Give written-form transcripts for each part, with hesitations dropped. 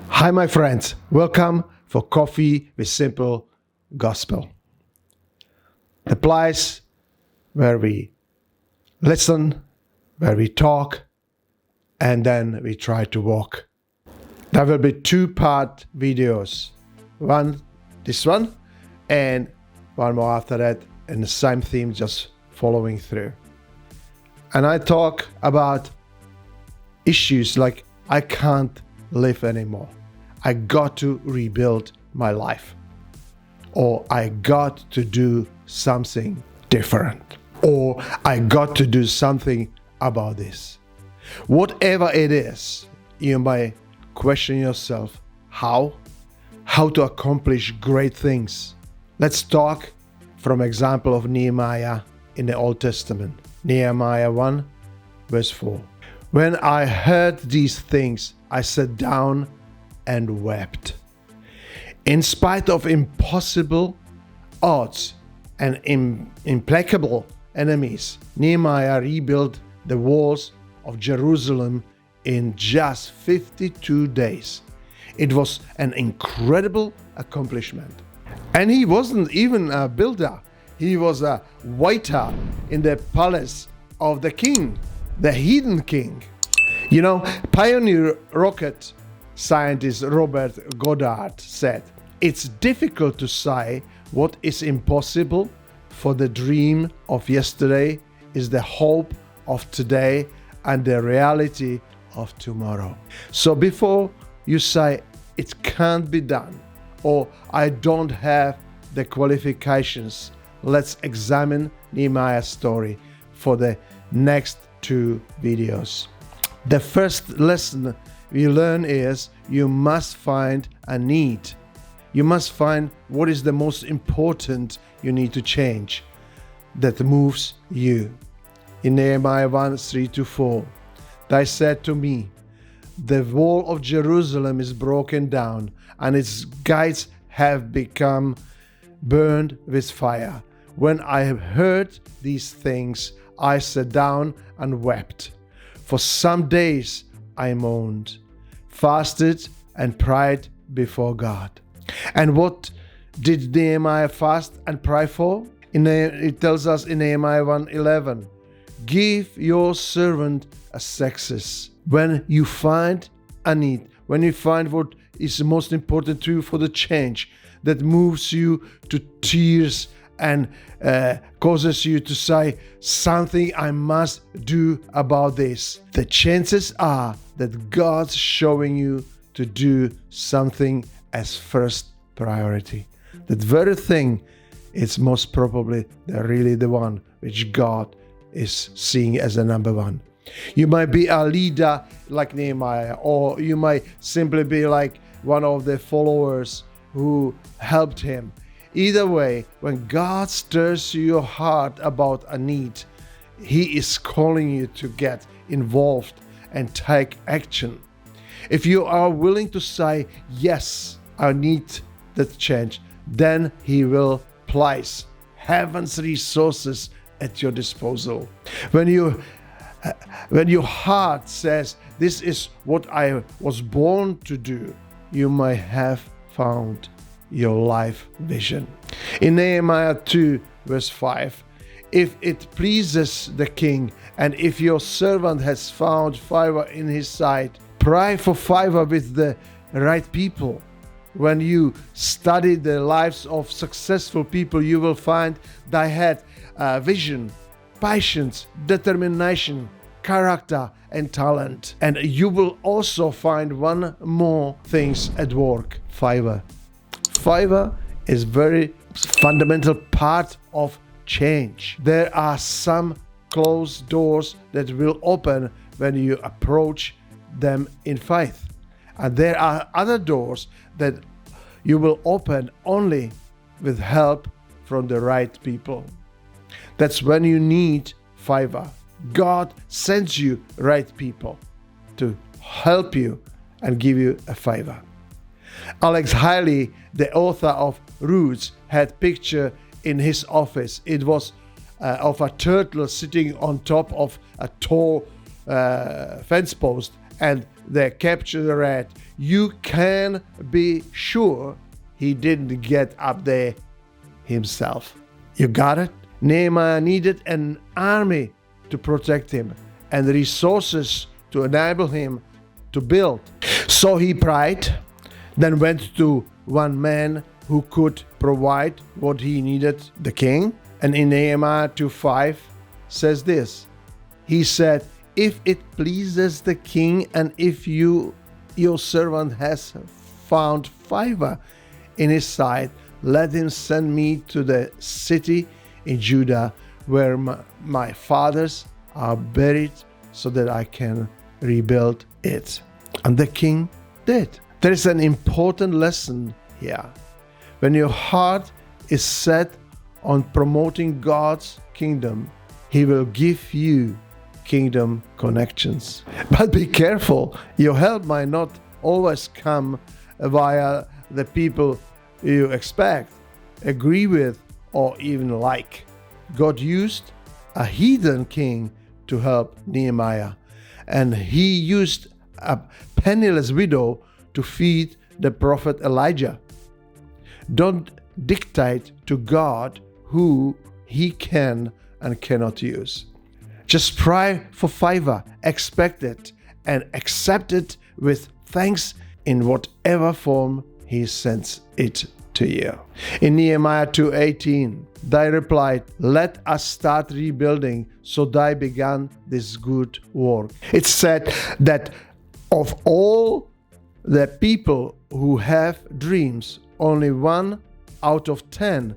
Hi, my friends. Welcome for Coffee with Simple Gospel. The place where we listen, where we talk, and then we try to walk. There will be two-part videos. This one, and one more after that, and the same theme just following through. And I talk about issues like I can't live anymore. I got to rebuild my life. Or I got to do something different. Or I got to do something about this. Whatever it is, you might question yourself, how to accomplish great things. Let's talk from example of Nehemiah in the Old Testament. Nehemiah 1 verse 4. When I heard these things, I sat down and wept. In spite of impossible odds and implacable enemies, Nehemiah rebuilt the walls of Jerusalem in just 52 days. It was an incredible accomplishment. And he wasn't even a builder. He was a waiter in the palace of the king, the heathen king. You know, pioneer rocket scientist Robert Goddard said, "It's difficult to say what is impossible, for the dream of yesterday is the hope of today and the reality of tomorrow." So before you say it can't be done or I don't have the qualifications, let's examine Nehemiah's story for the next two videos. The first lesson we learn is you must find a need. You must find what is the most important you need to change that moves you. In Nehemiah 1, 3-4, they said to me, "The wall of Jerusalem is broken down, and its gates have become burned with fire. When I have heard these things, I sat down and wept. For some days I moaned, fasted, and prayed before God." And what did Nehemiah fast and pray for? It tells us in Nehemiah 1:11, "Give your servant Artaxerxes." When you find a need, when you find what is most important to you for the change that moves you to tears and causes you to say, something I must do about this, the chances are that God's showing you to do something as first priority. That very thing is most probably really the one which God is seeing as the number one. You might be a leader like Nehemiah, or you might simply be like one of the followers who helped him. Either way, when God stirs your heart about a need, He is calling you to get involved and take action. If you are willing to say, "Yes, I need that change," then He will place heaven's resources at your disposal. When your heart says, "This is what I was born to do," you might have found your life vision. In Nehemiah 2 verse 5, "If it pleases the king, and if your servant has found favor in his sight, pray for favor with the right people." When you study the lives of successful people, you will find they had vision, patience, determination, character, and talent. And you will also find one more things at work: favor. Favor is very fundamental part of change. There are some closed doors that will open when you approach them in faith. And there are other doors that you will open only with help from the right people. That's when you need favor. God sends you right people to help you and give you a favor. Alex Haley, the author of Roots, had picture in his office. It was of a turtle sitting on top of a tall fence post, and they captured the rat, you can be sure he didn't get up there himself. You got it? Nehemiah needed an army to protect him and resources to enable him to build. So he prayed, then went to one man who could provide what he needed, the king. And in Nehemiah 2:5 says this. He said, if it pleases the king, and if your servant has found favor in his sight, let him send me to the city in Judah where my fathers are buried, so that I can rebuild it. And the king did. There is an important lesson here. When your heart is set on promoting God's kingdom, He will give you kingdom connections. But be careful, your help might not always come via the people you expect, agree with, or even like. God used a heathen king to help Nehemiah, and he used a penniless widow to feed the prophet Elijah. Don't dictate to God who He can and cannot use. Just pray for favor, expect it, and accept it with thanks in whatever form He sends it to you. In Nehemiah 2:18, they replied, let us start rebuilding. So they began this good work. It said that of all the people who have dreams, only 1 out of 10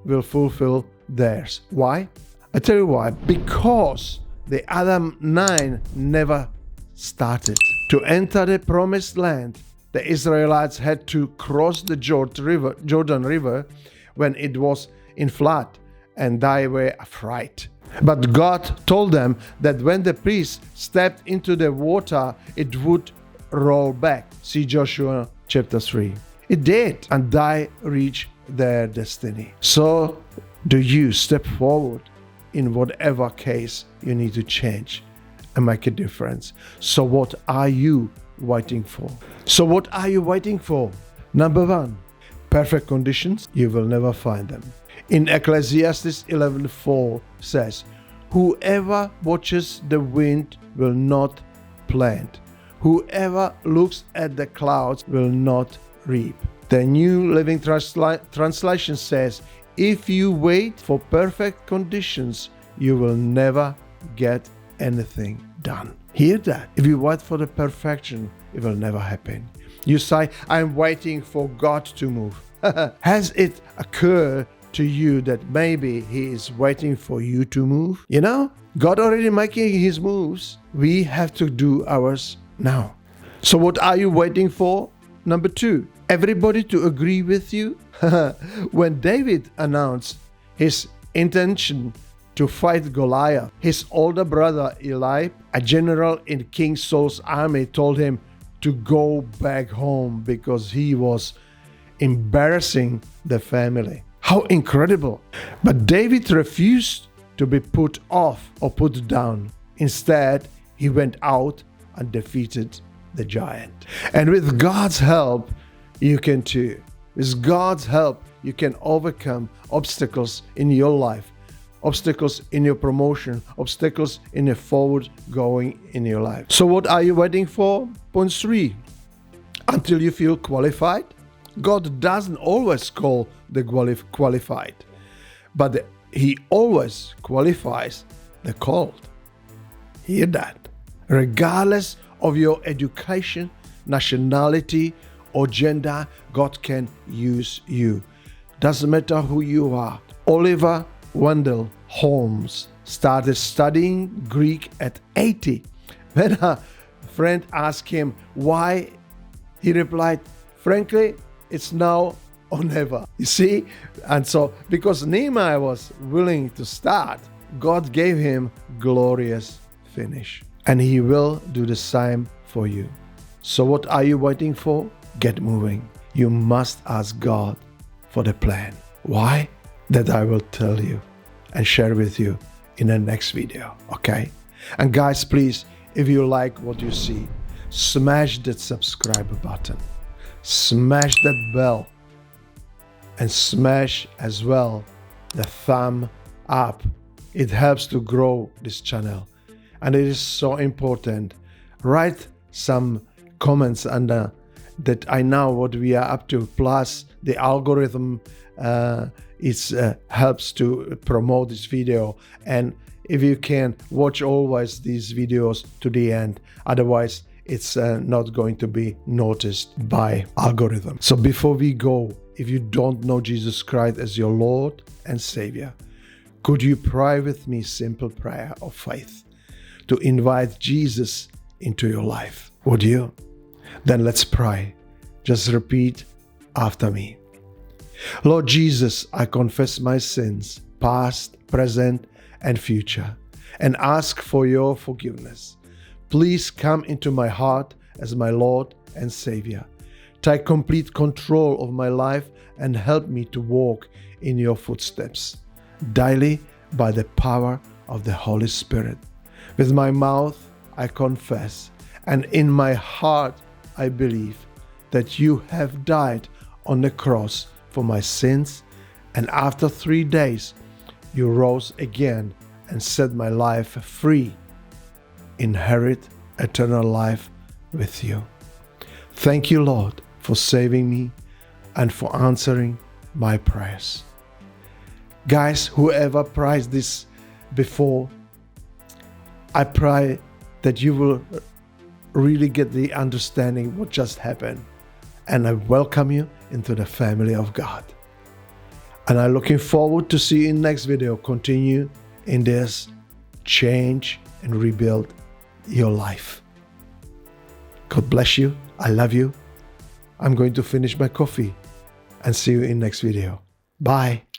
will fulfill theirs. Why? I tell you why. Because the other 9 never started. To enter the promised land, the Israelites had to cross the Jordan River when it was in flood, and they were afraid. But God told them that when the priests stepped into the water, it would roll back. See Joshua chapter 3. It did, and they reached their destiny. So do you step forward in whatever case you need to change and make a difference. So what are you waiting for? So what are you waiting for? Number 1, perfect conditions. You will never find them. In Ecclesiastes 11:4 says, whoever watches the wind will not plant. Whoever looks at the clouds will not reap. The New Living Translation says, if you wait for perfect conditions, you will never get anything done. Hear that? If you wait for the perfection, it will never happen. You say, I'm waiting for God to move. Has it occurred to you that maybe He is waiting for you to move? You know, God already making His moves. We have to do ours now. So what are you waiting for? Number 2, everybody to agree with you. When David announced his intention to fight Goliath, his older brother Eli, a general in King Saul's army, told him to go back home because he was embarrassing the family. How incredible! But David refused to be put off or put down. Instead, he went out and defeated the giant. And with God's help, you can too. With God's help, you can overcome obstacles in your life, obstacles in your promotion, obstacles in your forward going in your life. So what are you waiting for? Point 3, until you feel qualified. God doesn't always call the qualified, but He always qualifies the called. Hear that? Regardless of your education, nationality, or gender, God can use you. Doesn't matter who you are. Oliver Wendell Holmes started studying Greek at 80. When a friend asked him why, he replied, frankly, it's now or never. You see? And so, because Nehemiah was willing to start, God gave him glorious finish. And He will do the same for you. So what are you waiting for? Get moving. You must ask God for the plan. Why? That I will tell you and share with you in the next video. Okay? And guys, please, if you like what you see, smash that subscribe button, smash that bell, and smash as well the thumb up. It helps to grow this channel, and it is so important. Write some comments under that I know what we are up to, plus the algorithm helps to promote this video. And if you can, watch always these videos to the end, otherwise it's not going to be noticed by algorithm. So before we go, if you don't know Jesus Christ as your Lord and Savior, could you pray with me simple prayer of faith to invite Jesus into your life? Would you? Then let's pray. Just repeat after me. Lord Jesus, I confess my sins, past, present, and future, and ask for your forgiveness. Please come into my heart as my Lord and Savior. Take complete control of my life and help me to walk in your footsteps daily by the power of the Holy Spirit. With my mouth I confess, and in my heart I believe that you have died on the cross for my sins, and after 3 days you rose again and set my life free. Inherit eternal life with you. Thank you, Lord, for saving me and for answering my prayers. Guys, whoever prayed this before, I pray that you will really get the understanding what just happened. And I welcome you into the family of God. And I'm looking forward to see you in the next video. Continue in this change and rebuild your life. God bless you. I love you. I'm going to finish my coffee and see you in next video. Bye.